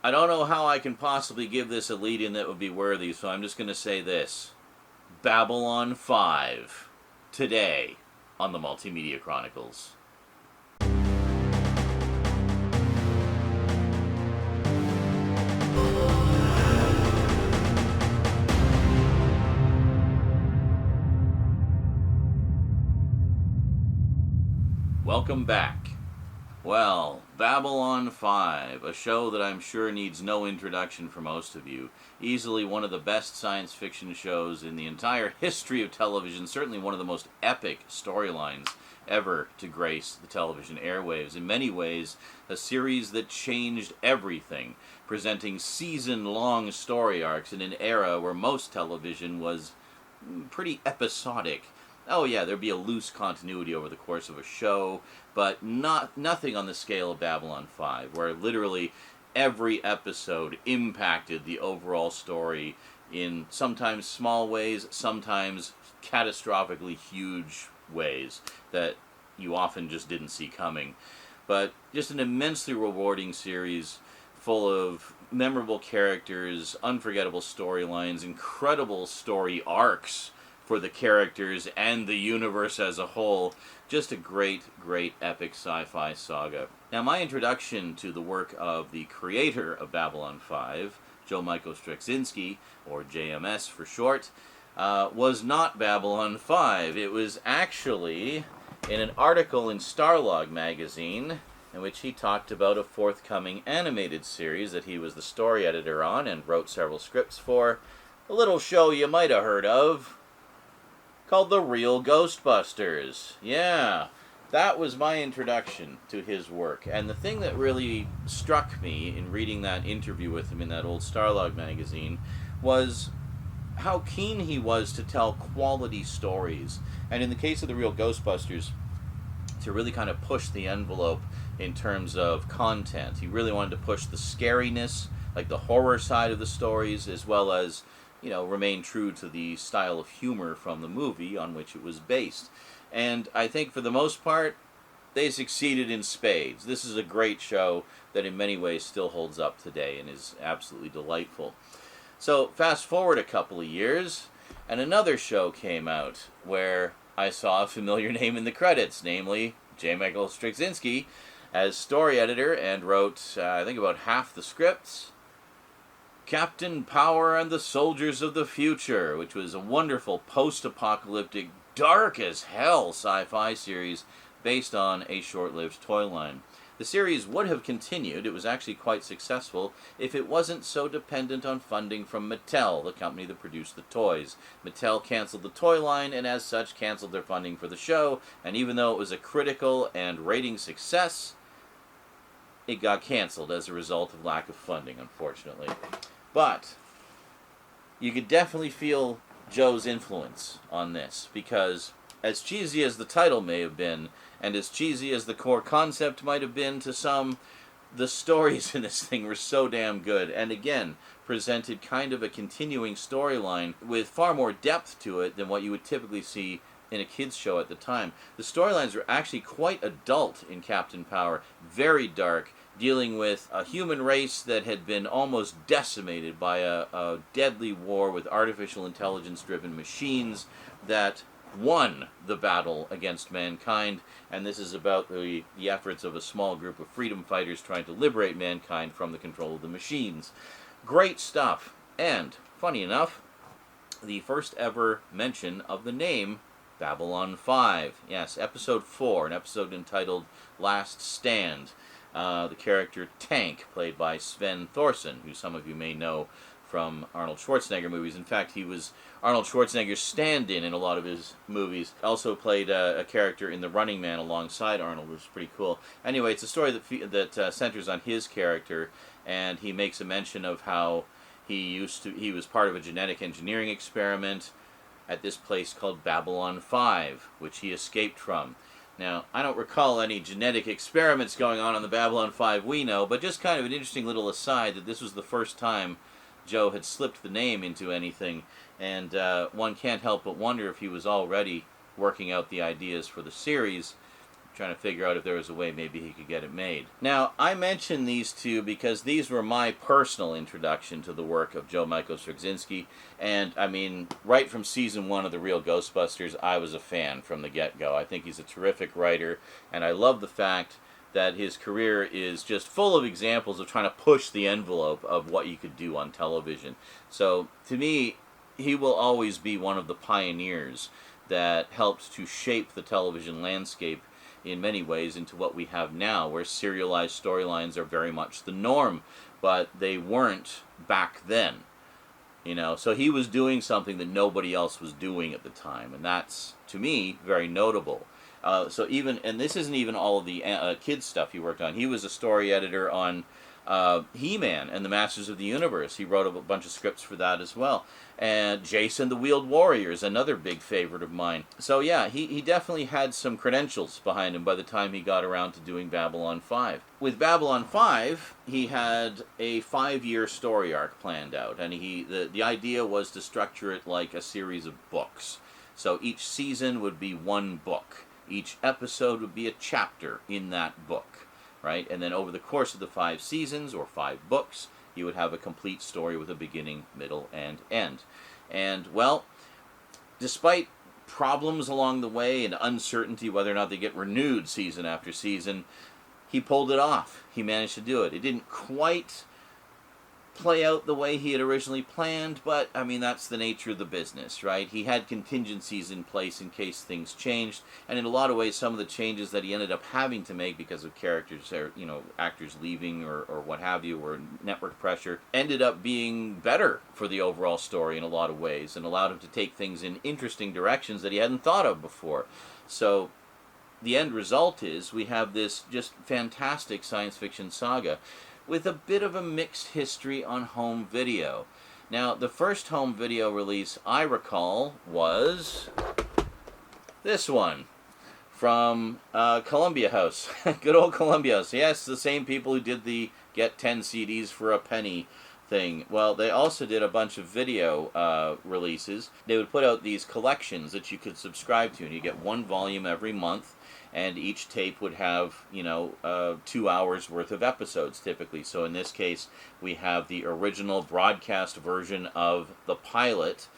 I don't know how I can possibly give this a lead-in that would be worthy, so I'm just going to say this. Babylon 5, today, on the Multimedia Chronicles. Welcome back. Well, Babylon 5, a show that I'm sure needs no introduction for most of you. Easily one of the best science fiction shows in the entire history of television, certainly one of the most epic storylines ever to grace the television airwaves. In many ways, a series that changed everything, presenting season-long story arcs in an era where most television was pretty episodic. Oh yeah, there'd be a loose continuity over the course of a show, but nothing on the scale of Babylon 5, where literally every episode impacted the overall story in sometimes small ways, sometimes catastrophically huge ways that you often just didn't see coming. But just an immensely rewarding series full of memorable characters, unforgettable storylines, incredible story arcs for the characters and the universe as a whole. Just a great, great epic sci-fi saga. Now, my introduction to the work of the creator of Babylon 5, Joe Michael Straczynski, or JMS for short, was not Babylon 5. It was actually in an article in Starlog magazine in which he talked about a forthcoming animated series that he was the story editor on and wrote several scripts for. A little show you might have heard of, called The Real Ghostbusters. Yeah, that was my introduction to his work. And the thing that really struck me in reading that interview with him in that old Starlog magazine was how keen he was to tell quality stories. And in the case of The Real Ghostbusters, to really kind of push the envelope in terms of content. He really wanted to push the scariness, like the horror side of the stories, as well as remain true to the style of humor from the movie on which it was based. And I think for the most part, they succeeded in spades. This is a great show that in many ways still holds up today and is absolutely delightful. So fast forward a couple of years, and another show came out where I saw a familiar name in the credits, namely J. Michael Straczynski as story editor, and wrote, I think, about half the scripts. Captain Power and the Soldiers of the Future, which was a wonderful post-apocalyptic, dark-as-hell sci-fi series based on a short-lived toy line. The series would have continued, it was actually quite successful, if it wasn't so dependent on funding from Mattel, the company that produced the toys. Mattel canceled the toy line, and as such canceled their funding for the show, and even though it was a critical and rating success, it got canceled as a result of lack of funding, unfortunately. But you could definitely feel Joe's influence on this, because as cheesy as the title may have been, and as cheesy as the core concept might have been to some, the stories in this thing were so damn good, and again, presented kind of a continuing storyline with far more depth to it than what you would typically see in a kids show at the time. The storylines were actually quite adult in Captain Power, very dark, dealing with a human race that had been almost decimated by a deadly war with artificial intelligence-driven machines that won the battle against mankind, and this is about the efforts of a small group of freedom fighters trying to liberate mankind from the control of the machines. Great stuff. And, funny enough, the first ever mention of the name Babylon 5. Yes, episode 4, an episode entitled Last Stand. The character Tank, played by Sven Thorsen, who some of you may know from Arnold Schwarzenegger movies. In fact, he was Arnold Schwarzenegger's stand-in in a lot of his movies. Also played a character in The Running Man alongside Arnold, which was pretty cool. Anyway, it's a story that centers on his character, and he makes a mention of how he was part of a genetic engineering experiment at this place called Babylon 5, which he escaped from. Now, I don't recall any genetic experiments going on the Babylon 5 we know, but just kind of an interesting little aside that this was the first time Joe had slipped the name into anything, and one can't help but wonder if he was already working out the ideas for the series trying to figure out if there was a way maybe he could get it made. Now, I mention these two because these were my personal introduction to the work of Joe Michael Straczynski, and I mean, right from season 1 of The Real Ghostbusters, I was a fan from the get-go. I think he's a terrific writer, and I love the fact that his career is just full of examples of trying to push the envelope of what you could do on television. So, to me, he will always be one of the pioneers that helped to shape the television landscape in many ways into what we have now, where serialized storylines are very much the norm, but they weren't back then. You know, so he was doing something that nobody else was doing at the time, and that's, to me, very notable. So even, and this isn't even all of the kids stuff he worked on. He was a story editor on He-Man and the Masters of the Universe. He wrote a bunch of scripts for that as well. And Jason the Wheeled Warriors, another big favorite of mine. So yeah, he definitely had some credentials behind him by the time he got around to doing Babylon 5. With Babylon 5, he had a 5-year story arc planned out, and the idea was to structure it like a series of books. So each season would be one book. Each episode would be a chapter in that book, right? And then over the course of the 5 seasons, or 5 books, you would have a complete story with a beginning, middle, and end. And, well, despite problems along the way and uncertainty whether or not they get renewed season after season, he pulled it off. He managed to do it. It didn't quite play out the way he had originally planned, but, I mean, that's the nature of the business, right? He had contingencies in place in case things changed, and in a lot of ways, some of the changes that he ended up having to make because of characters, or, you know, actors leaving or what have you, or network pressure, ended up being better for the overall story in a lot of ways, and allowed him to take things in interesting directions that he hadn't thought of before. So, the end result is we have this just fantastic science fiction saga with a bit of a mixed history on home video. Now, the first home video release I recall was this one from Columbia House. Good old Columbia House. Yes, the same people who did the get 10 CDs for a penny thing. Well, they also did a bunch of video releases. They would put out these collections that you could subscribe to, and you get one volume every month. And each tape would have, 2 hours worth of episodes typically. So in this case, we have the original broadcast version of the pilot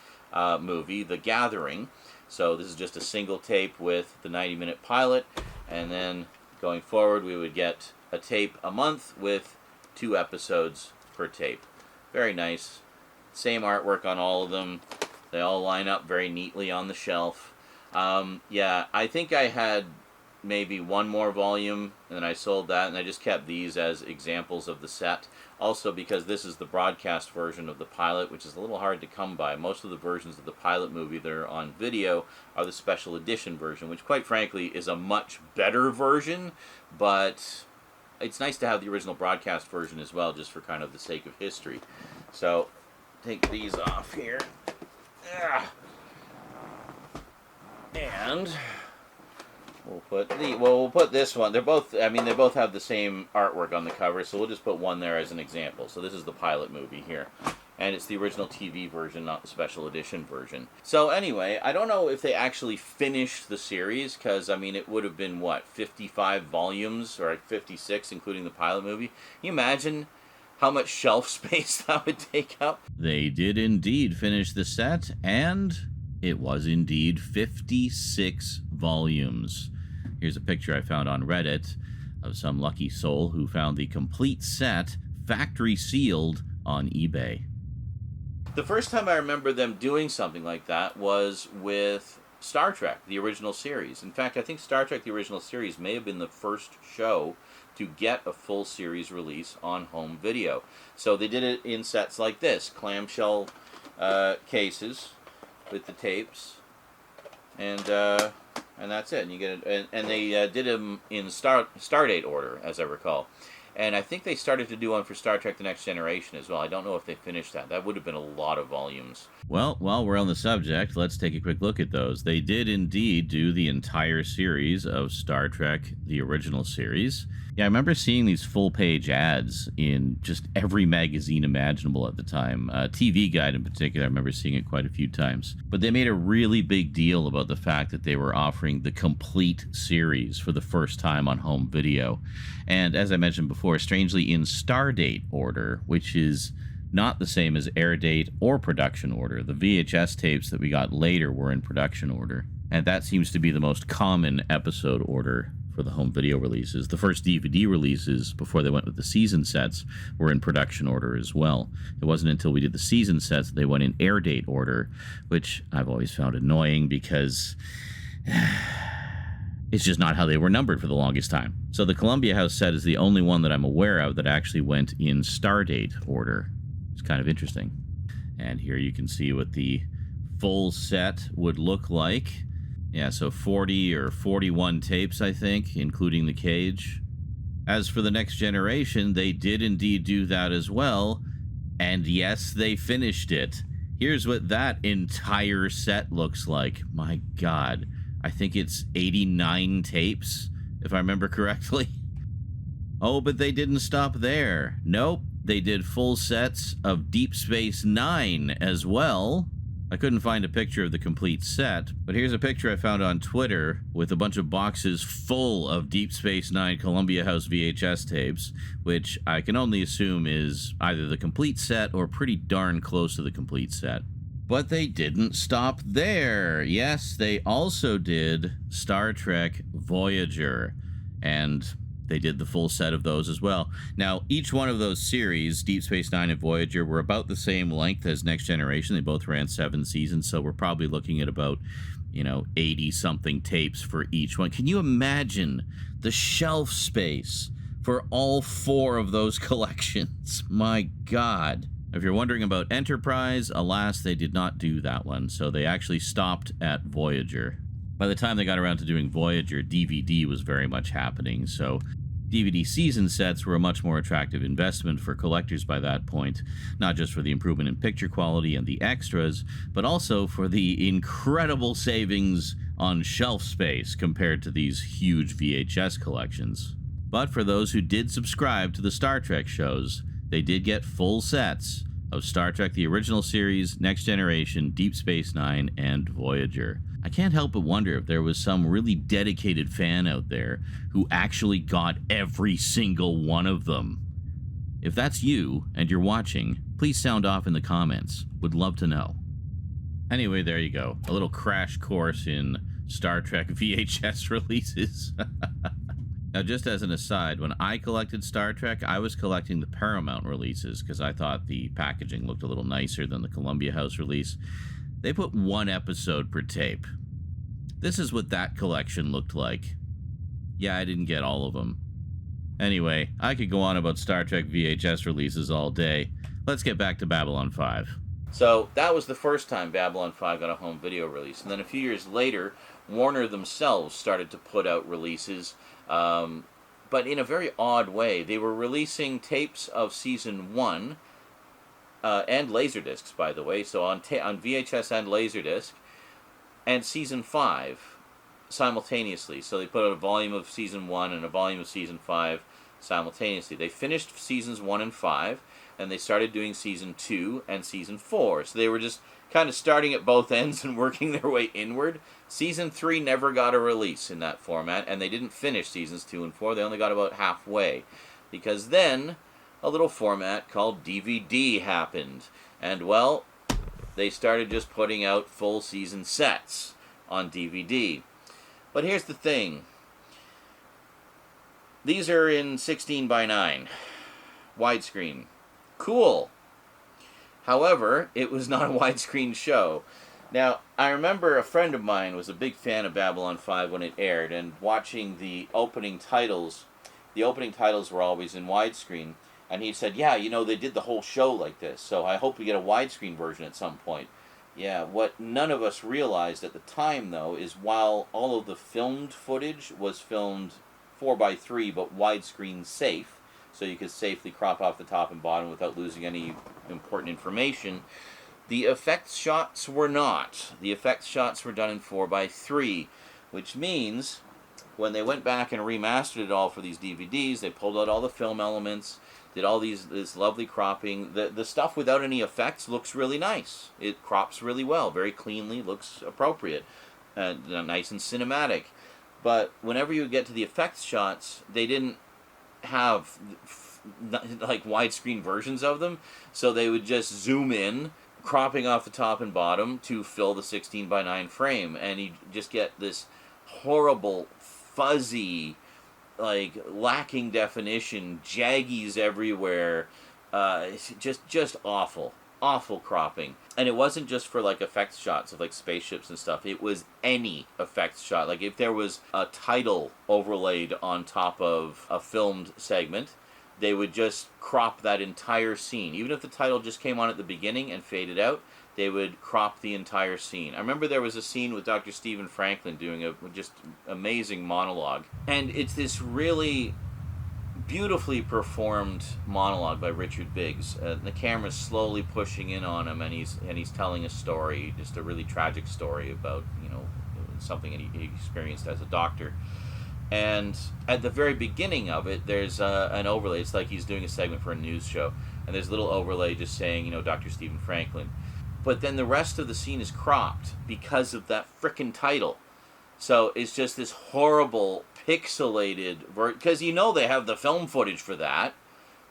movie, The Gathering. So this is just a single tape with the 90-minute pilot. And then going forward, we would get a tape a month with 2 episodes per tape. Very nice. Same artwork on all of them. They all line up very neatly on the shelf. Yeah, I think I had maybe one more volume, and then I sold that, and I just kept these as examples of the set. Also, because this is the broadcast version of the pilot, which is a little hard to come by. Most of the versions of the pilot movie that are on video are the special edition version, which quite frankly is a much better version, but it's nice to have the original broadcast version as well, just for kind of the sake of history. So, take these off here. And we'll put this one. They both have the same artwork on the cover, so we'll just put one there as an example. So this is the pilot movie here. And it's the original TV version, not the special edition version. So anyway, I don't know if they actually finished the series, because, I mean, it would have been, 55 volumes, or 56, including the pilot movie. Can you imagine how much shelf space that would take up? They did indeed finish the set, and it was indeed 56 volumes. Here's a picture I found on Reddit of some lucky soul who found the complete set, factory sealed, on eBay. The first time I remember them doing something like that was with Star Trek, the original series. In fact, I think Star Trek, the original series, may have been the first show to get a full series release on home video. So they did it in sets like this, clamshell cases with the tapes, and that's it. And you get it, and they did them in stardate order, as I recall. And I think they started to do one for Star Trek The Next Generation as well. I don't know if they finished that. That would have been a lot of volumes. Well, while we're on the subject, let's take a quick look at those. They did indeed do the entire series of Star Trek, the original series. Yeah, I remember seeing these full-page ads in just every magazine imaginable at the time. TV Guide in particular, I remember seeing it quite a few times. But they made a really big deal about the fact that they were offering the complete series for the first time on home video. And as I mentioned before, strangely in Stardate order, which is not the same as air date or production order. The VHS tapes that we got later were in production order. And that seems to be the most common episode order for the home video releases. The first DVD releases, before they went with the season sets, were in production order as well. It wasn't until we did the season sets that they went in air date order, which I've always found annoying because it's just not how they were numbered for the longest time. So the Columbia House set is the only one that I'm aware of that actually went in Stardate order. It's kind of interesting. And here you can see what the full set would look like. Yeah, so 40 or 41 tapes, I think, including the cage. As for the Next Generation, they did indeed do that as well. And yes, they finished it. Here's what that entire set looks like. My God. I think it's 89 tapes, if I remember correctly. Oh, but they didn't stop there. Nope, they did full sets of Deep Space Nine as well. I couldn't find a picture of the complete set, but here's a picture I found on Twitter with a bunch of boxes full of Deep Space Nine Columbia House VHS tapes, which I can only assume is either the complete set or pretty darn close to the complete set. But they didn't stop there. Yes, they also did Star Trek Voyager, and they did the full set of those as well. Now, each one of those series, Deep Space Nine and Voyager, were about the same length as Next Generation. They both ran 7 seasons, so we're probably looking at about, 80-something tapes for each one. Can you imagine the shelf space for all 4 of those collections? My God. If you're wondering about Enterprise, alas, they did not do that one, so they actually stopped at Voyager. By the time they got around to doing Voyager, DVD was very much happening, so DVD season sets were a much more attractive investment for collectors by that point, not just for the improvement in picture quality and the extras, but also for the incredible savings on shelf space compared to these huge VHS collections. But for those who did subscribe to the Star Trek shows, they did get full sets of Star Trek the original series, Next Generation, Deep Space Nine, and Voyager. I can't help but wonder if there was some really dedicated fan out there who actually got every single one of them. If that's you, and you're watching, please sound off in the comments. Would love to know. Anyway, there you go. A little crash course in Star Trek VHS releases. Now, just as an aside, when I collected Star Trek, I was collecting the Paramount releases because I thought the packaging looked a little nicer than the Columbia House release. They put 1 episode per tape. This is what that collection looked like. Yeah, I didn't get all of them. Anyway, I could go on about Star Trek VHS releases all day. Let's get back to Babylon 5. So, that was the first time Babylon 5 got a home video release. And then a few years later, Warner themselves started to put out releases, but in a very odd way. They were releasing tapes of Season 1, and Laserdiscs, by the way, so on VHS and Laserdisc, and Season 5 simultaneously. So they put out a volume of Season 1 and a volume of Season 5 simultaneously. They finished Seasons 1 and 5, and they started doing Season 2 and Season 4. So they were just kind of starting at both ends and working their way inward. Season 3 never got a release in that format, and they didn't finish Seasons 2 and 4. They only got about halfway, because then a little format called DVD happened. And, well, they started just putting out full season sets on DVD. But here's the thing. These are in 16:9, widescreen. Cool. However, it was not a widescreen show. Now, I remember a friend of mine was a big fan of Babylon 5 when it aired, and watching the opening titles were always in widescreen, and he said, yeah, they did the whole show like this, so I hope we get a widescreen version at some point. Yeah, what none of us realized at the time, though, is while all of the filmed footage was filmed 4:3, but widescreen safe, so you could safely crop off the top and bottom without losing any important information. The effects shots were not. The effects shots were done in 4:3, which means when they went back and remastered it all for these DVDs, they pulled out all the film elements, did all this lovely cropping. The stuff without any effects looks really nice. It crops really well, very cleanly, looks appropriate, nice and cinematic. But whenever you get to the effects shots, they didn't have like widescreen versions of them, so they would just zoom in, cropping off the top and bottom to fill the 16:9 frame, and you just get this horrible, fuzzy, like lacking definition, jaggies everywhere, just awful cropping. And it wasn't just for like effects shots of like spaceships and stuff, it was any effects shot. Like if there was a title overlaid on top of a filmed segment, they would just crop that entire scene. Even if the title just came on at the beginning and faded out, they would crop the entire scene. I remember there was a scene with Dr. Stephen Franklin doing a just amazing monologue. And it's this really beautifully performed monologue by Richard Biggs. The camera's slowly pushing in on him, and he's telling a story, just a really tragic story about, something that he experienced as a doctor. And at the very beginning of it, there's an overlay. It's like he's doing a segment for a news show, and there's a little overlay just saying, Dr. Stephen Franklin. But then the rest of the scene is cropped because of that frickin' title. So it's just this horrible, pixelated... Because they have the film footage for that.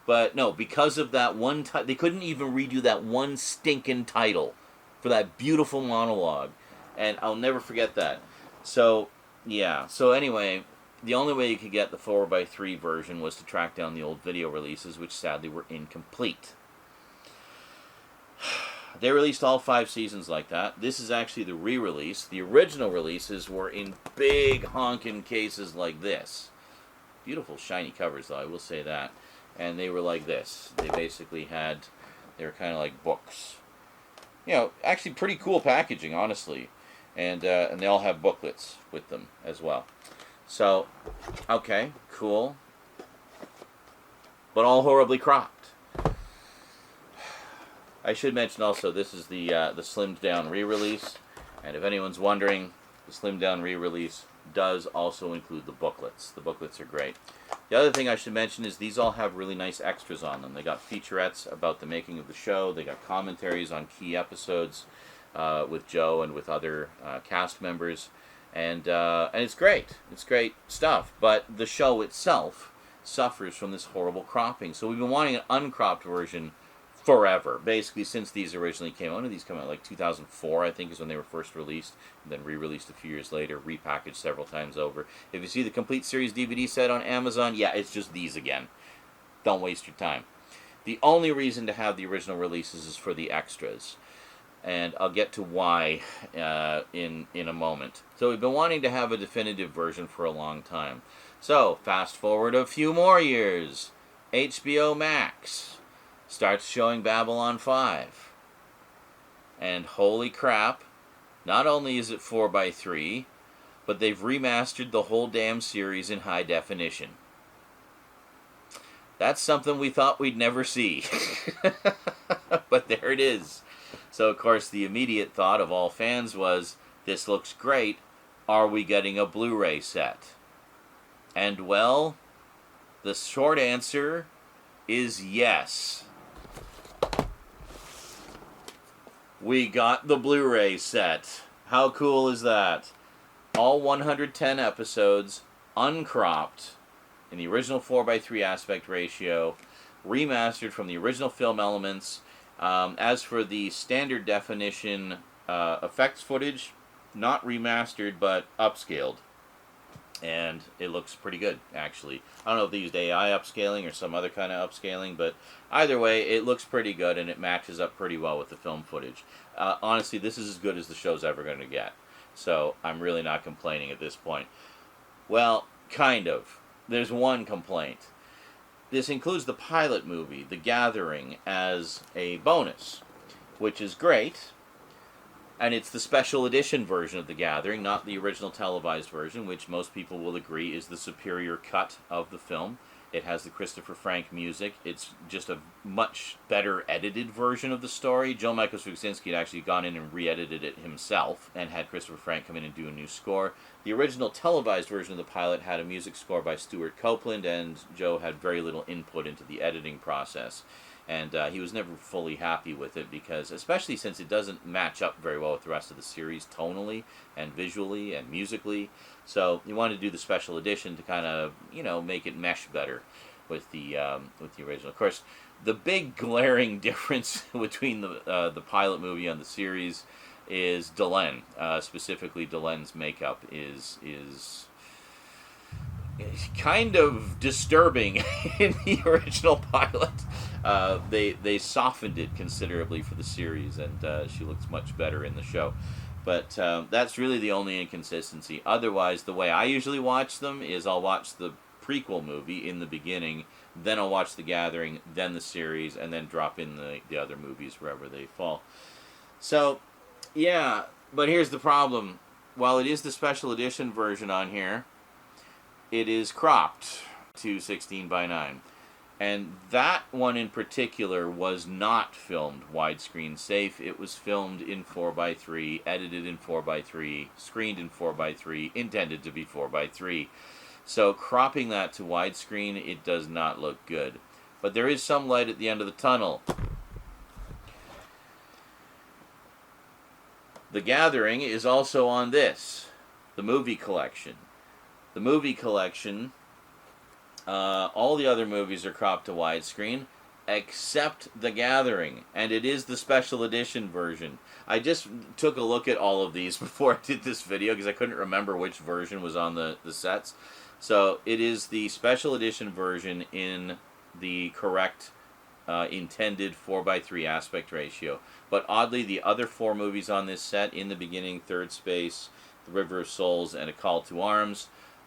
But no, because of that one... they couldn't even redo that one stinking title for that beautiful monologue. And I'll never forget that. So, yeah. So anyway, the only way you could get the 4:3 version was to track down the old video releases, which sadly were incomplete. They released all 5 seasons like that. This is actually the re-release. The original releases were in big honkin' cases like this. Beautiful shiny covers, though, I will say that. And they were like this. They basically they were kind of like books. Actually pretty cool packaging, honestly. And they all have booklets with them as well. So, okay, cool. But all horribly cropped. I should mention also, this is the slimmed down re-release, and if anyone's wondering, the slimmed down re-release does also include the booklets. The booklets are great. The other thing I should mention is these all have really nice extras on them. They got featurettes about the making of the show. They got commentaries on key episodes with Joe and with other cast members, and it's great. It's great stuff. But the show itself suffers from this horrible cropping. So we've been wanting an uncropped version forever, basically, since these originally came out. These came out like 2004, I think, is when they were first released, and then re-released a few years later, repackaged several times over. If you see the complete series DVD set on Amazon, yeah, it's just these again. Don't waste your time. The only reason to have the original releases is for the extras, and I'll get to why in a moment. So we've been wanting to have a definitive version for a long time. So, fast forward a few more years. HBO Max starts showing Babylon 5. And holy crap, not only is it 4:3, but they've remastered the whole damn series in high definition. That's something we thought we'd never see. But there it is. So, of course, the immediate thought of all fans was, this looks great, are we getting a Blu-ray set? And, well, the short answer is yes. We got the Blu-ray set. How cool is that? All 110 episodes, uncropped, in the original 4:3 aspect ratio, remastered from the original film elements. As for the standard definition effects footage, not remastered, but upscaled. And it looks pretty good, actually. I don't know if they used AI upscaling or some other kind of upscaling, but either way, it looks pretty good, and it matches up pretty well with the film footage. Honestly, this is as good as the show's ever going to get. So I'm really not complaining at this point. Well, kind of. There's one complaint. This includes the pilot movie, The Gathering, as a bonus, which is great. And it's the special edition version of The Gathering, not the original televised version, which most people will agree is the superior cut of the film. It has the Christopher Frank music. It's just a much better edited version of the story. Joe Michael Straczynski had actually gone in and re-edited it himself and had Christopher Frank come in and do a new score. The original televised version of the pilot had a music score by Stuart Copeland, and Joe had very little input into the editing process. And he was never fully happy with it because, especially since it doesn't match up very well with the rest of the series tonally and visually and musically. So he wanted to do the special edition to kind of, make it mesh better with the original. Of course, the big glaring difference between the pilot movie and the series is Delenn. Specifically, Delenn's makeup is kind of disturbing in the original pilot. They softened it considerably for the series, and she looks much better in the show. But that's really the only inconsistency. Otherwise, the way I usually watch them is I'll watch the prequel movie in the beginning, then I'll watch The Gathering, then the series, and then drop in the other movies wherever they fall. So, yeah, but here's the problem. While it is the special edition version on here, it is cropped to 16:9. And that one in particular was not filmed widescreen safe. It was filmed in 4:3, edited in 4:3, screened in 4:3, intended to be 4:3. So cropping that to widescreen, it does not look good. But there is some light at the end of the tunnel. The Gathering is also on this, the movie collection. The movie collection, all the other movies are cropped to widescreen, except The Gathering, and it is the special edition version. I just took a look at all of these before I did this video, because I couldn't remember which version was on the sets. So it is the special edition version in the correct intended 4:3 aspect ratio. But oddly, the other 4 movies on this set, In the Beginning, Third Space, The River of Souls, and A Call to Arms,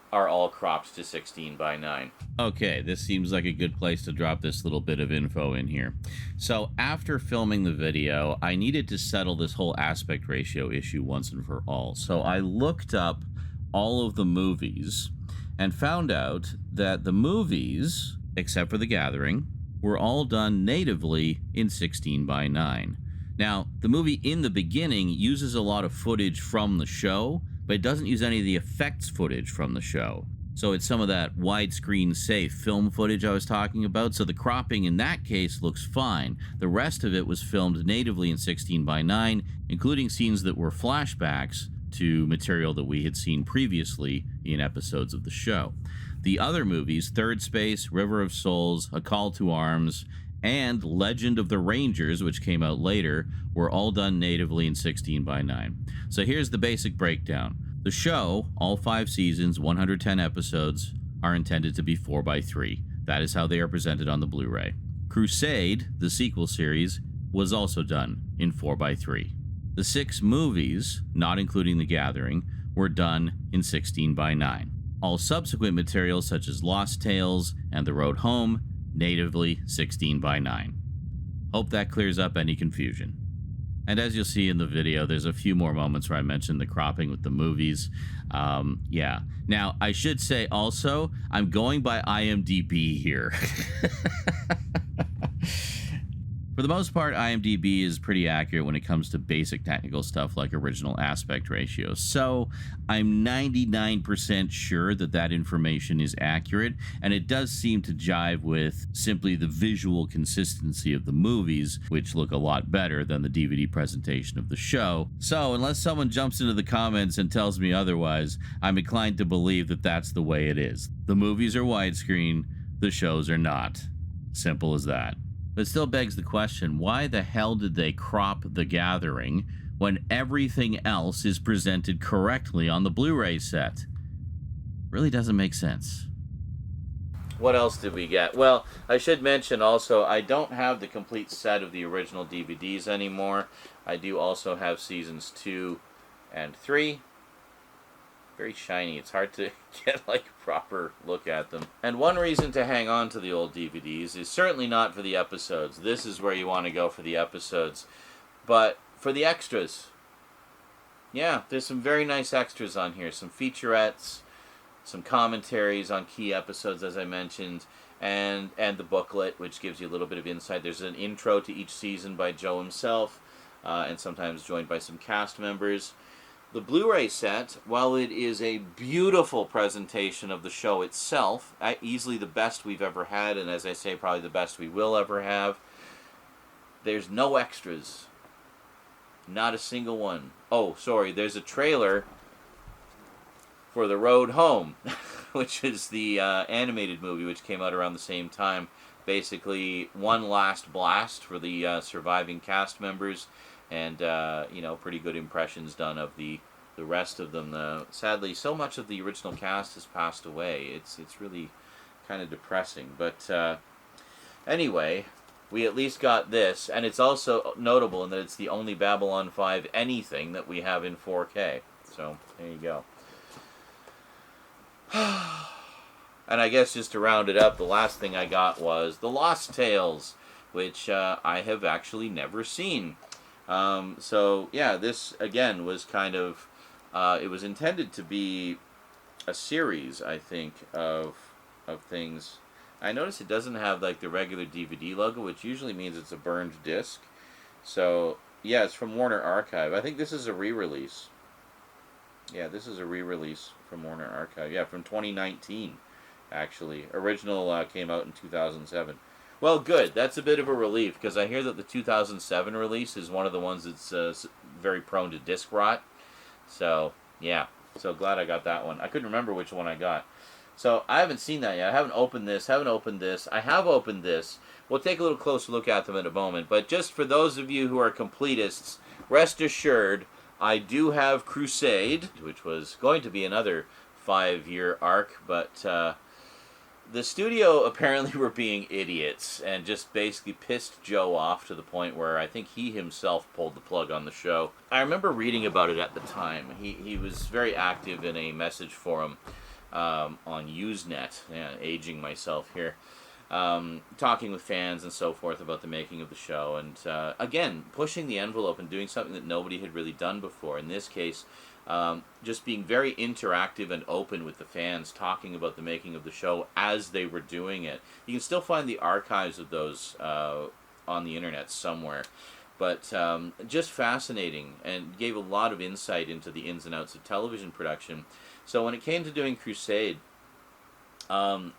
are all cropped to 16:9. Okay, this seems like a good place to drop this little bit of info in here. So after filming the video, I needed to settle this whole aspect ratio issue once and for all. So I looked up all of the movies and found out that the movies, except for The Gathering, were all done natively in 16:9. Now, the movie In the Beginning uses a lot of footage from the show, but it doesn't use any of the effects footage from the show. So it's some of that widescreen safe film footage I was talking about. So the cropping in that case looks fine. The rest of it was filmed natively in 16:9, including scenes that were flashbacks to material that we had seen previously in episodes of the show. The other movies, Third Space, River of Souls, A Call to Arms, and Legend of the Rangers, which came out later, were all done natively in 16:9. So here's the basic breakdown. The show, all 5 seasons, 110 episodes, are intended to be 4:3. That is how they are presented on the Blu-ray. Crusade, the sequel series, was also done in 4:3. The 6 movies, not including The Gathering, were done in 16:9. All subsequent materials, such as Lost Tales and The Road Home, natively 16:9. Hope that clears up any confusion. And as you'll see in the video, there's a few more moments where I mentioned the cropping with the movies. Yeah. Now, I should say also, I'm going by IMDb here. For the most part, IMDb is pretty accurate when it comes to basic technical stuff like original aspect ratios. So I'm 99% sure that that information is accurate, and it does seem to jive with simply the visual consistency of the movies, which look a lot better than the DVD presentation of the show. So unless someone jumps into the comments and tells me otherwise, I'm inclined to believe that that's the way it is. The movies are widescreen, the shows are not. Simple as that. But it still begs the question, why the hell did they crop The Gathering when everything else is presented correctly on the Blu-ray set? Really doesn't make sense. What else did we get? Well, I should mention also, I don't have the complete set of the original DVDs anymore. I do also have seasons 2 and 3. Very shiny. It's hard to get like a proper look at them. And one reason to hang on to the old DVDs is certainly not for the episodes. This is where you want to go for the episodes. But for the extras. Yeah, there's some very nice extras on here. Some featurettes, some commentaries on key episodes, as I mentioned, and the booklet, which gives you a little bit of insight. There's an intro to each season by Joe himself, and sometimes joined by some cast members. The Blu-ray set, while it is a beautiful presentation of the show itself, easily the best we've ever had, and as I say, probably the best we will ever have, there's no extras. Not a single one. Oh, sorry, there's a trailer for The Road Home, which is the animated movie which came out around the same time. Basically, one last blast for the surviving cast members, and pretty good impressions done of the rest of them. Sadly, so much of the original cast has passed away. It's really kind of depressing. But anyway, we at least got this, and it's also notable in that it's the only Babylon 5 anything that we have in 4K. So there you go. And I guess just to round it up, the last thing I got was The Lost Tales, which I have actually never seen. So yeah, this again was kind of, it was intended to be a series, I think, of things. I notice it doesn't have like the regular DVD logo, which usually means it's a burned disc. So yeah, it's from Warner Archive. I think this is a re-release. Yeah, this is a re-release from Warner Archive. Yeah, from 2019, actually. Original came out in 2007. Well, good. That's a bit of a relief, because I hear that the 2007 release is one of the ones that's very prone to disc rot. So, yeah. So glad I got that one. I couldn't remember which one I got. So, I haven't seen that yet. I haven't opened this. I have opened this. We'll take a little closer look at them in a moment. But just for those of you who are completists, rest assured, I do have Crusade, which was going to be another 5-year arc, but the studio apparently were being idiots and just basically pissed Joe off to the point where I think he himself pulled the plug on the show. I remember reading about it at the time. He was very active in a message forum on Usenet, aging myself here, talking with fans and so forth about the making of the show, and again, pushing the envelope and doing something that nobody had really done before. In this case, just being very interactive and open with the fans, talking about the making of the show as they were doing it. You can still find the archives of those on the internet somewhere. But just fascinating, and gave a lot of insight into the ins and outs of television production. So when it came to doing Crusade,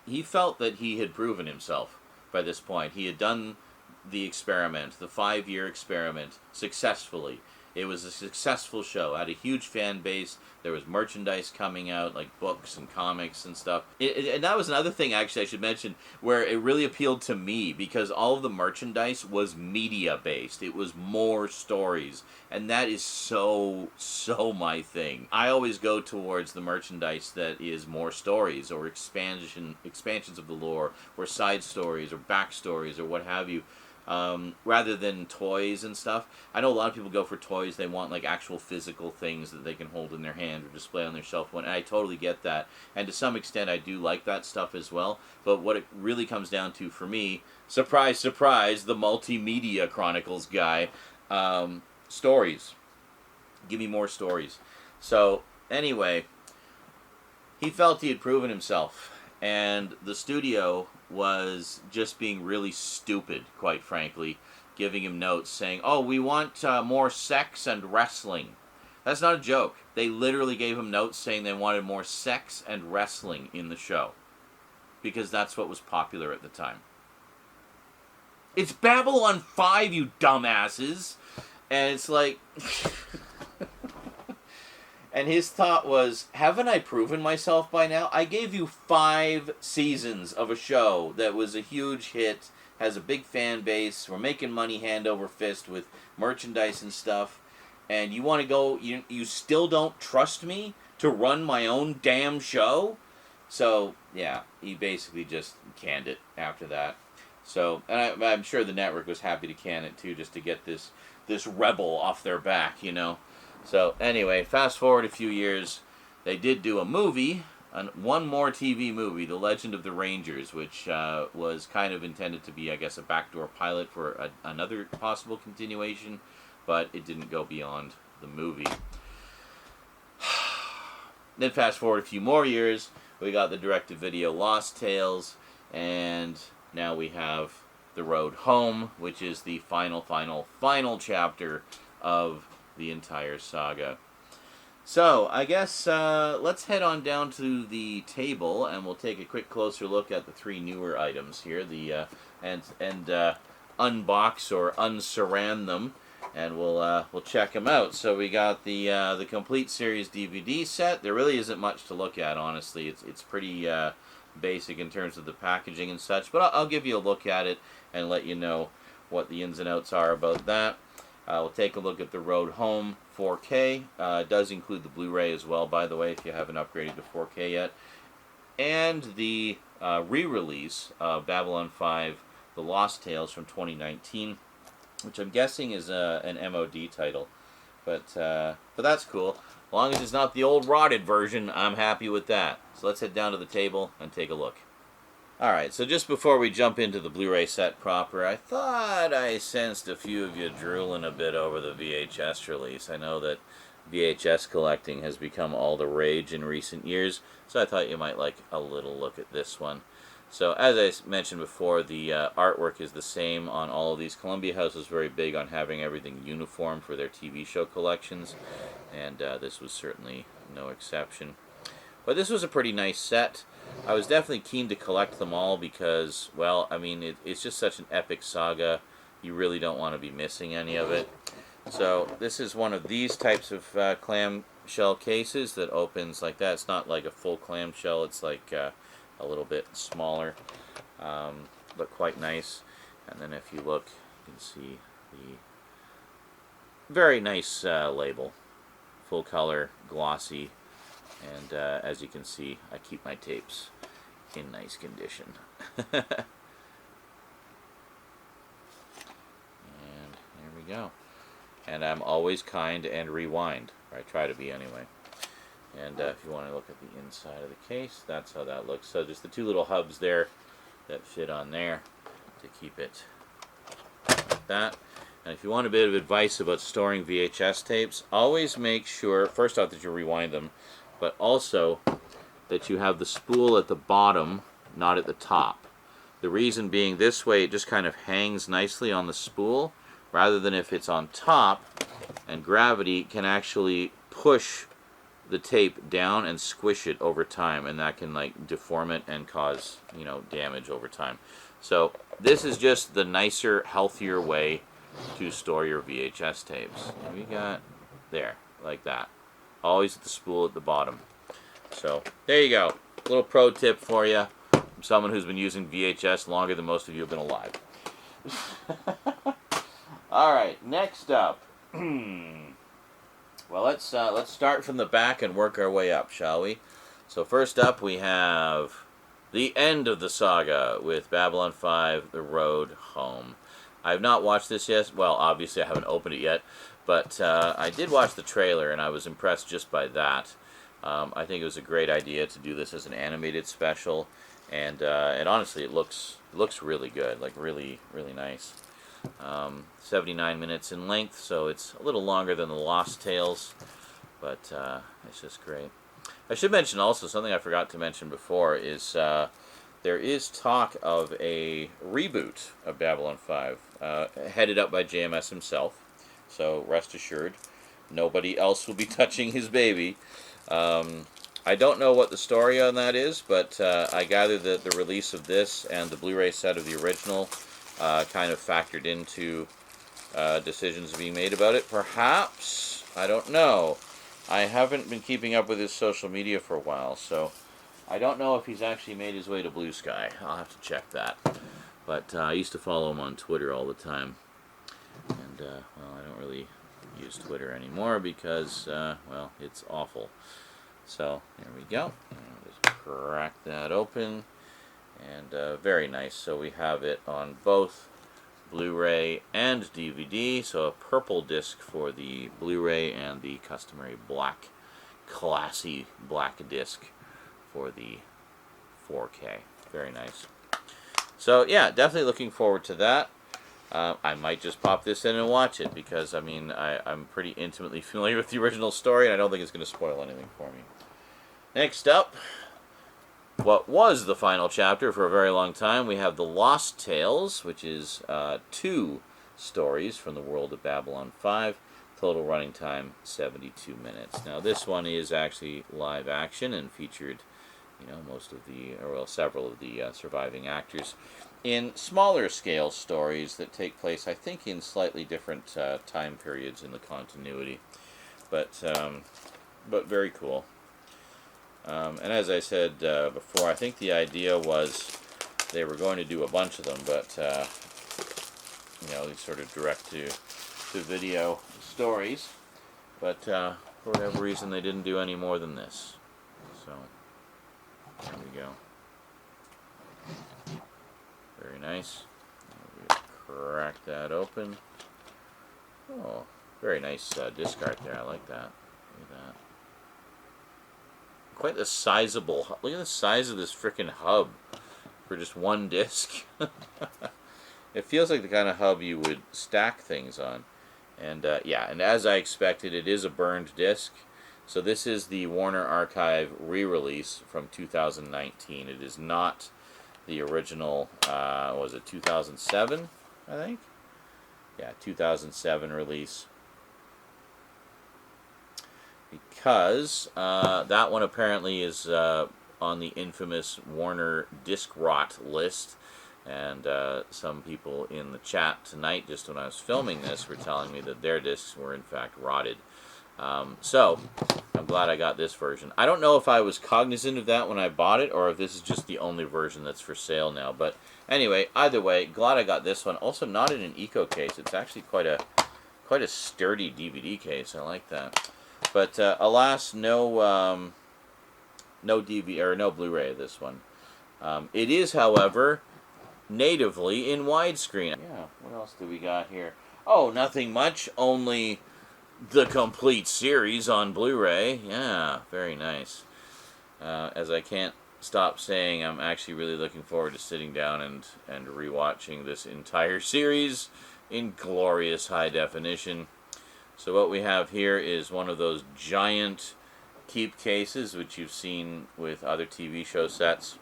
he felt that he had proven himself by this point. He had done the experiment, the 5-year experiment, successfully. It was a successful show, had a huge fan base. There was merchandise coming out, like books and comics and stuff. And that was another thing, actually, I should mention, where it really appealed to me, because all of the merchandise was media-based. It was more stories. And that is so my thing. I always go towards the merchandise that is more stories, or expansions of the lore, or side stories, or backstories, or what have you. Rather than toys and stuff. I know a lot of people go for toys. They want like actual physical things that they can hold in their hand or display on their shelf. And I totally get that. And to some extent I do like that stuff as well. But what it really comes down to for me, surprise, surprise, the Multimedia Chronicles guy, stories. Give me more stories. So anyway, he felt he had proven himself. And the studio was just being really stupid, quite frankly, giving him notes saying, oh, we want more sex and wrestling. That's not a joke. They literally gave him notes saying they wanted more sex and wrestling in the show, because that's what was popular at the time. It's Babylon 5, you dumbasses! And it's like... And his thought was, haven't I proven myself by now? I gave you 5 seasons of a show that was a huge hit, has a big fan base, we're making money hand over fist with merchandise and stuff, and you want to go, you still don't trust me to run my own damn show? So, yeah, he basically just canned it after that. So, and I'm sure the network was happy to can it too, just to get this rebel off their back, you know? So, anyway, fast forward a few years, they did do a movie, one more TV movie, The Legend of the Rangers, which was kind of intended to be, I guess, a backdoor pilot for another possible continuation, but it didn't go beyond the movie. Then fast forward a few more years, we got the direct-to-video Lost Tales, And now we have The Road Home, which is the final chapter of the entire saga. So, I guess let's head on down to the table, and we'll take a quick closer look at the three newer items here, and unbox or unsaran them, and we'll check them out. So we got the complete series DVD set. There really isn't much to look at, honestly. It's pretty basic in terms of the packaging and such, but I'll give you a look at it and let you know what the ins and outs are about that. We'll take a look at the Road Home 4K. It does include the Blu-ray as well, by the way, if you haven't upgraded to 4K yet. And the re-release of Babylon 5, The Lost Tales from 2019, which I'm guessing is an MOD title. But that's cool. As long as it's not the old rotted version, I'm happy with that. So let's head down to the table and take a look. Alright, so just before we jump into the Blu-ray set proper, I thought I sensed a few of you drooling a bit over the VHS release. I know that VHS collecting has become all the rage in recent years, so I thought you might like a little look at this one. So, as I mentioned before, the artwork is the same on all of these. Columbia House is very big on having everything uniform for their TV show collections, and this was certainly no exception. But this was a pretty nice set. I was definitely keen to collect them all because, well, I mean, it's just such an epic saga. You really don't want to be missing any of it. So this is one of these types of clamshell cases that opens like that. It's not like a full clamshell. It's like a little bit smaller, but quite nice. And then if you look, you can see the very nice label. Full color, glossy. And as you can see, I keep my tapes in nice condition. And there we go. And I'm always kind and rewind. Or I try to be anyway. And if you want to look at the inside of the case, that's how that looks. So just the two little hubs there that fit on there to keep it like that. And if you want a bit of advice about storing VHS tapes, always make sure, first off, that you rewind them, but also that you have the spool at the bottom, not at the top. The reason being, this way it just kind of hangs nicely on the spool, rather than if it's on top, and gravity can actually push the tape down and squish it over time, and that can like deform it and cause, you know, damage over time. So this is just the nicer, healthier way to store your VHS tapes. And we got there, like that. Always the spool at the bottom. So, there you go. A little pro tip for you from someone who's been using VHS longer than most of you have been alive. Alright, next up. Well, let's start from the back and work our way up, shall we? So first up we have the end of the saga with Babylon 5, The Road Home. I have not watched this yet. Well, obviously I haven't opened it yet. But I did watch the trailer, and I was impressed just by that. I think it was a great idea to do this as an animated special, and honestly, it looks really good, like really nice. 79 minutes in length, so it's a little longer than the Lost Tales, but it's just great. I should mention also something I forgot to mention before is there is talk of a reboot of Babylon 5, headed up by JMS himself. So rest assured, nobody else will be touching his baby. I don't know what the story on that is, but I gather that the release of this and the Blu-ray set of the original kind of factored into decisions being made about it. Perhaps, I don't know. I haven't been keeping up with his social media for a while, so I don't know if he's actually made his way to Blue Sky. I'll have to check that. But I used to follow him on Twitter all the time. And, well, I don't really use Twitter anymore because, well, it's awful. So, there we go. Just crack that open. And very nice. So we have it on both Blu-ray and DVD. So a purple disc for the Blu-ray and the customary black, classy black disc for the 4K. Very nice. So, yeah, definitely looking forward to that. I might just pop this in and watch it because, I mean, I'm pretty intimately familiar with the original story, and I don't think it's going to spoil anything for me. Next up, what was the final chapter for a very long time. We have The Lost Tales, which is 2 stories from the world of Babylon 5. Total running time 72 minutes. Now this one is actually live action and featured, most of the, or well, several of the surviving actors in smaller scale stories that take place, I think, in slightly different time periods in the continuity. But very cool. And as I said before, I think the idea was they were going to do a bunch of them, but these sort of direct-to-video stories. But for whatever reason, they didn't do any more than this. So there we go. Very nice. Crack that open. Oh, very nice disc art there. I like that. Look at that. Quite the sizable. Look at the size of this frickin' hub for just one disc. It feels like the kind of hub you would stack things on. And yeah, and as I expected, it is a burned disc. So this is the Warner Archive re-release from 2019. It is not the original, was it 2007, I think? Yeah, 2007 release. Because that one apparently is on the infamous Warner disc rot list. And some people in the chat tonight, just when I was filming this, were telling me that their discs were in fact rotted. So, I'm glad I got this version. I don't know if I was cognizant of that when I bought it, or if this is just the only version that's for sale now. But anyway, either way, glad I got this one. Also not in an eco case. It's actually quite a sturdy DVD case. I like that. But alas, no DVD or no Blu-ray of this one. It is, however, natively in widescreen. Yeah, what else do we got here? Oh, nothing much, only the complete series on Blu-ray. Yeah, very nice. As I can't stop saying, I'm actually really looking forward to sitting down and rewatching this entire series in glorious high definition. So what we have here is one of those giant keep cases, which you've seen with other TV show sets.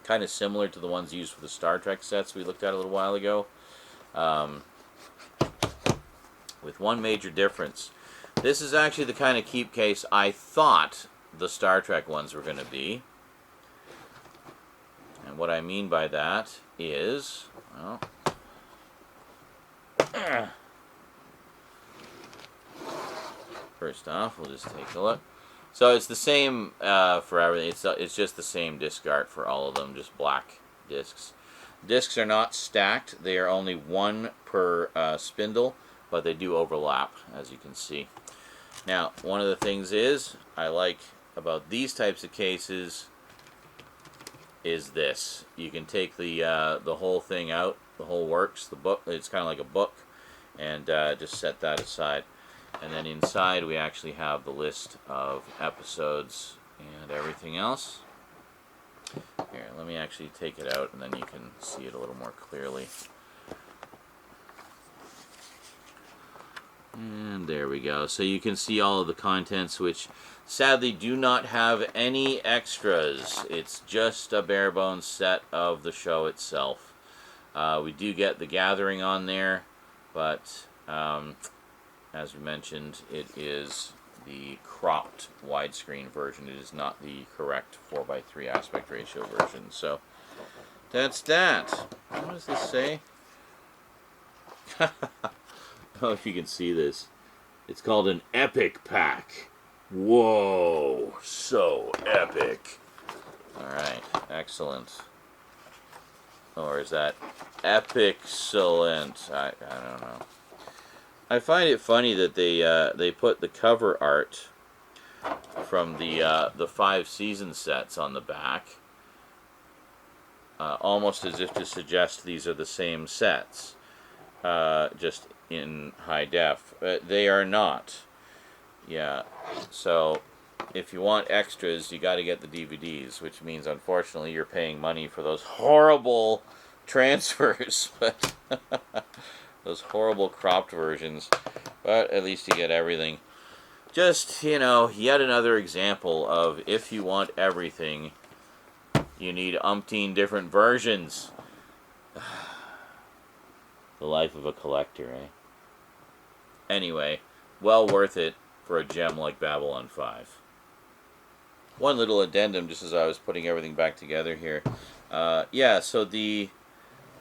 Kind of similar to the ones used for the Star Trek sets we looked at a little while ago. With one major difference. This is actually the kind of keep case I thought the Star Trek ones were going to be. And what I mean by that is, well, first off, we'll just take a look. So it's the same for everything. It's just the same disc art for all of them, just black discs. Discs are not stacked. They are only one per spindle, but they do overlap, as you can see. Now, one of the things I like about these types of cases is this. You can take the whole thing out, the whole works, the book. It's kind of like a book, and just set that aside. And then inside we actually have the list of episodes and everything else. Here, let me actually take it out and then you can see it a little more clearly. And there we go. So you can see all of the contents, which sadly do not have any extras. It's just a bare bones set of the show itself. We do get The Gathering on there, but as we mentioned, it is the cropped widescreen version. It is not the correct 4:3 aspect ratio version. So that's that. What does this say? I don't know if you can see this. It's called an epic pack. Whoa, so epic. Alright, excellent. Or is that epic-cellent? I don't know. I find it funny that they put the cover art from the 5 season sets on the back, almost as if to suggest these are the same sets, just in high def. They are not. Yeah, so if you want extras, you got to get the DVDs, which means unfortunately you're paying money for those horrible transfers, but those horrible cropped versions. But at least you get everything. Just, yet another example of if you want everything, You need umpteen different versions. The life of a collector, eh? Anyway, well worth it for a gem like Babylon 5. One little addendum, just as I was putting everything back together here. Yeah, so the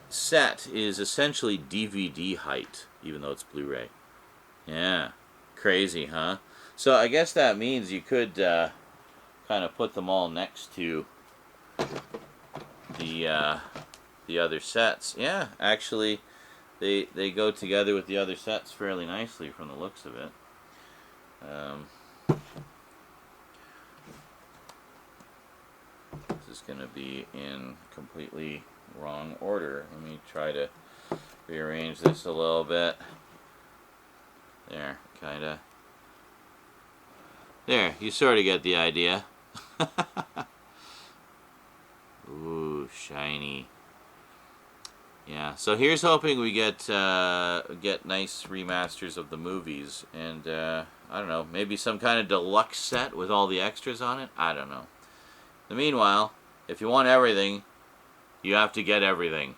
set is essentially DVD height, even though it's Blu-ray. Yeah, crazy, huh? So I guess that means you could kind of put them all next to the other sets. Yeah, actually, they go together with the other sets fairly nicely from the looks of it. This is going to be in completely wrong order. Let me try to rearrange this a little bit. There, kind of. There, you sort of get the idea. Ooh, shiny. Yeah, so here's hoping we get nice remasters of the movies, and I don't know, maybe some kind of deluxe set with all the extras on it. I don't know. In the meanwhile, if you want everything, you have to get everything.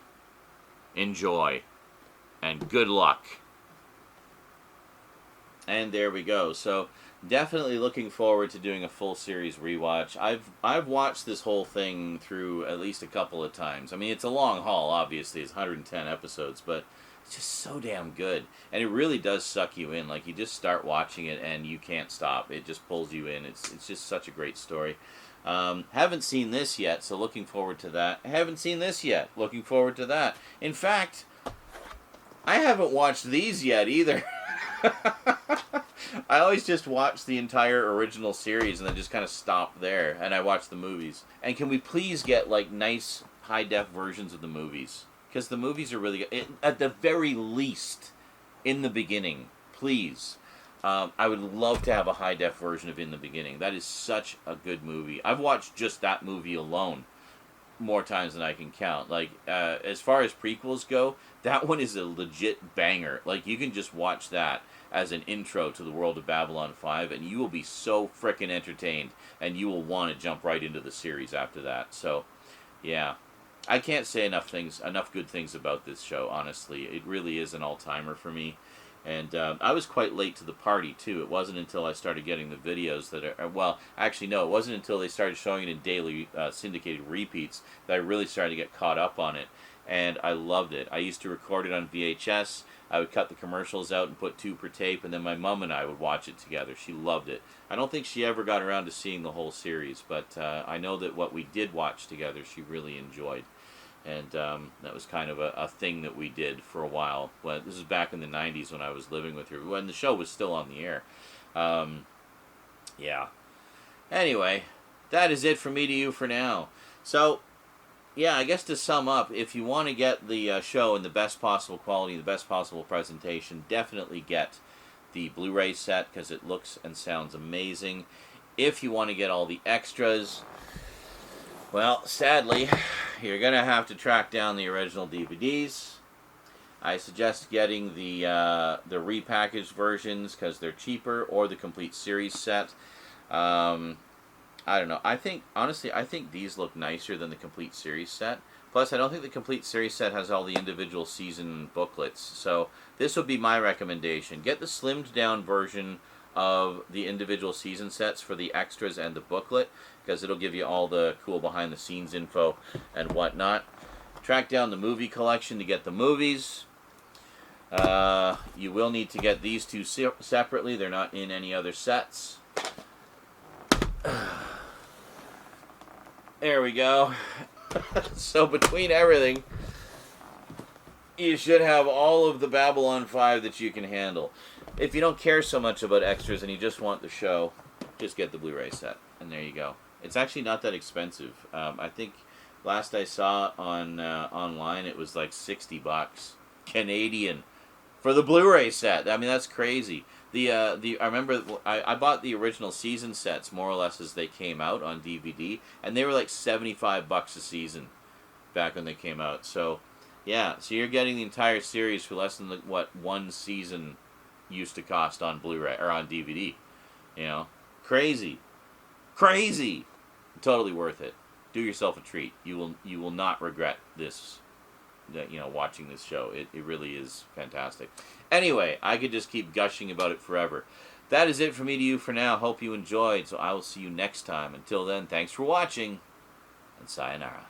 Enjoy, and good luck. And there we go. So definitely looking forward to doing a full series rewatch. I've watched this whole thing through at least a couple of times. I mean, it's a long haul, obviously. It's 110 episodes, but it's just so damn good. And it really does suck you in. Like, you just start watching it and you can't stop. It just pulls you in. It's just such a great story. Haven't seen this yet, so looking forward to that. Haven't seen this yet. Looking forward to that. In fact, I haven't watched these yet either. I always just watch the entire original series and then just kind of stop there, and I watch the movies. And can we please get, like, nice high-def versions of the movies? Because the movies are really good. At the very least, In the Beginning, please. I would love to have a high-def version of In the Beginning. That is such a good movie. I've watched just that movie alone more times than I can count. Like, as far as prequels go, that one is a legit banger. Like, you can just watch that as an intro to the world of Babylon 5, and you will be so frickin' entertained, and you will want to jump right into the series after that. So, yeah. I can't say enough good things about this show, honestly. It really is an all-timer for me. And I was quite late to the party, too. It wasn't until I started getting the videos that are... Well, actually, no. It wasn't until they started showing it in daily syndicated repeats that I really started to get caught up on it. And I loved it. I used to record it on VHS. I would cut the commercials out and put 2 per tape, and then my mom and I would watch it together. She loved it. I don't think she ever got around to seeing the whole series, but I know that what we did watch together she really enjoyed. And that was kind of a thing that we did for a while. Well, this is back in the 90s when I was living with her, when the show was still on the air. Yeah. Anyway, that is it from me to you for now. So, yeah, I guess to sum up, if you want to get the show in the best possible quality, the best possible presentation, definitely get the Blu-ray set because it looks and sounds amazing. If you want to get all the extras, well, sadly, you're going to have to track down the original DVDs. I suggest getting the repackaged versions because they're cheaper, or the complete series set. I don't know. Honestly, I think these look nicer than the complete series set. Plus, I don't think the complete series set has all the individual season booklets. So this would be my recommendation. Get the slimmed down version of the individual season sets for the extras and the booklet, because it'll give you all the cool behind the scenes info and whatnot. Track down the movie collection to get the movies. You will need to get these 2 separately. They're not in any other sets. There we go. So between everything, you should have all of the Babylon 5 that you can handle. If you don't care so much about extras and you just want the show, just get the Blu-ray set. And there you go. It's actually not that expensive. I think last I saw on online, it was like $60 Canadian for the Blu-ray set. I mean, that's crazy. I remember I bought the original season sets more or less as they came out on DVD, and they were like $75 a season back when they came out. So, yeah, so you're getting the entire series for less than what one season used to cost on Blu-ray or on DVD. You know, crazy, totally worth it. do yourself a treat. You will not regret this. Watching this show. It really is fantastic. Anyway, I could just keep gushing about it forever. That is it from me to you for now. Hope you enjoyed. So I will see you next time. Until then, thanks for watching, and sayonara.